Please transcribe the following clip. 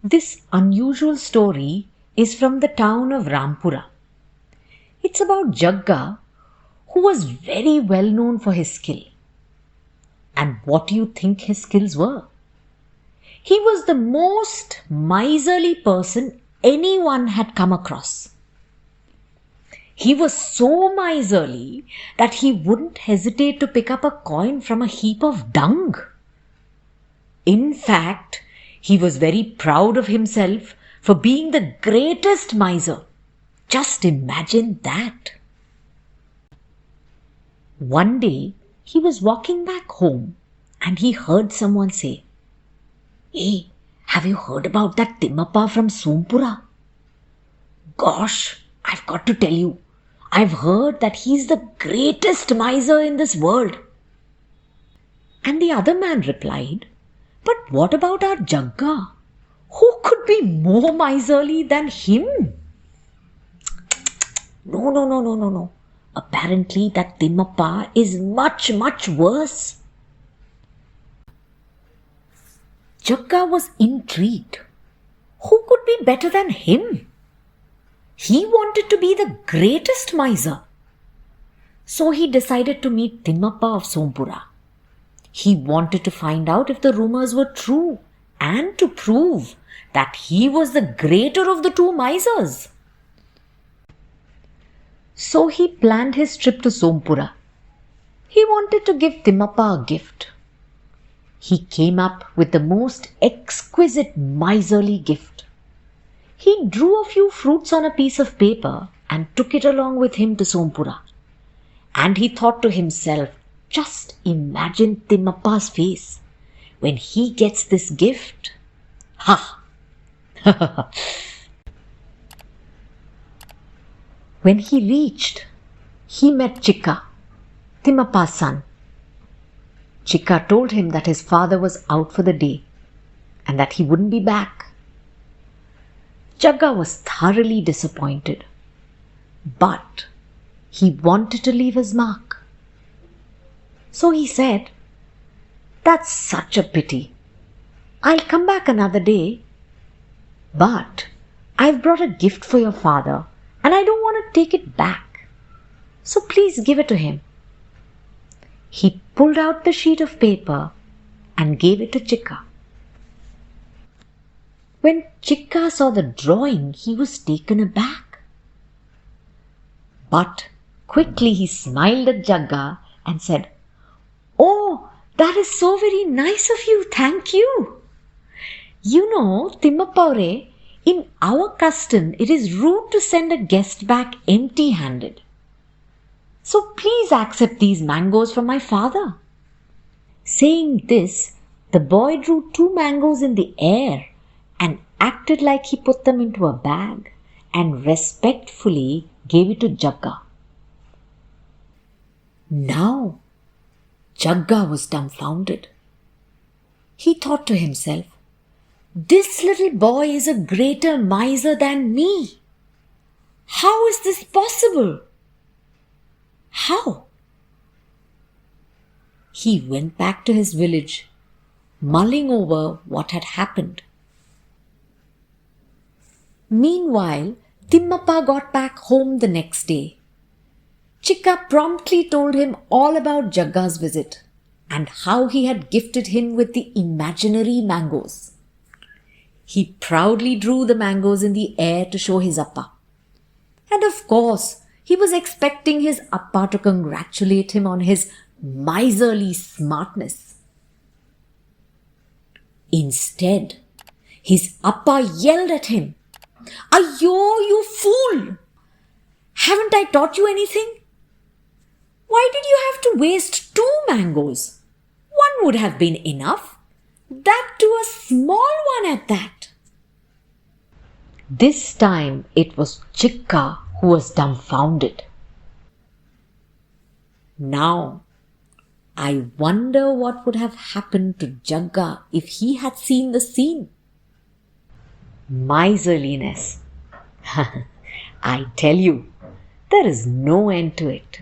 This unusual story is from the town of Rampura. It's about Jagga, who was very well known for his skill. And what do you think his skills were? He was the most miserly person anyone had come across. He was so miserly that he wouldn't hesitate to pick up a coin from a heap of dung. In fact, he was very proud of himself for being the greatest miser. Just imagine that. One day, he was walking back home and he heard someone say, "Hey, have you heard about that Timmappa from Sompura? Gosh, I've got to tell you, I've heard that he's the greatest miser in this world." And the other man replied, "But what about our Jagga? Who could be more miserly than him?" No. Apparently that Timmappa is much, much worse. Jagga was intrigued. Who could be better than him? He wanted to be the greatest miser. So he decided to meet Timmappa of Sompura. He wanted to find out if the rumors were true and to prove that he was the greater of the two misers. So he planned his trip to Sompura. He wanted to give Timmappa a gift. He came up with the most exquisite miserly gift. He drew a few fruits on a piece of paper and took it along with him to Sompura. And he thought to himself, just imagine Timmappa's face when he gets this gift. Ha! When he reached, he met Chikka, Timmappa's son. Chikka told him that his father was out for the day and that he wouldn't be back. Jagga was thoroughly disappointed, but he wanted to leave his mark. So he said, "That's such a pity. I'll come back another day, but I've brought a gift for your father and I don't want to take it back. So please give it to him." He pulled out the sheet of paper and gave it to Chikka. When Chikka saw the drawing, he was taken aback. But quickly he smiled at Jagga and said, "Oh, that is so very nice of you. Thank you. You know, Timmappa, in our custom, it is rude to send a guest back empty-handed. So please accept these mangoes from my father." Saying this, the boy drew 2 mangoes in the air and acted like he put them into a bag and respectfully gave it to Jagga. Now, Jagga was dumbfounded. He thought to himself, "This little boy is a greater miser than me. How is this possible? How?" He went back to his village, mulling over what had happened. Meanwhile, Timmappa got back home the next day. Chikka promptly told him all about Jagga's visit and how he had gifted him with the imaginary mangoes. He proudly drew the mangoes in the air to show his appa. And of course, he was expecting his appa to congratulate him on his miserly smartness. Instead, his appa yelled at him, "Ayyo, you fool! Haven't I taught you anything? Why did you have to waste 2 mangoes? One would have been enough. That too a small one at that." This time it was Chikka who was dumbfounded. Now, I wonder what would have happened to Jagga if he had seen the scene. Miserliness. I tell you, there is no end to it.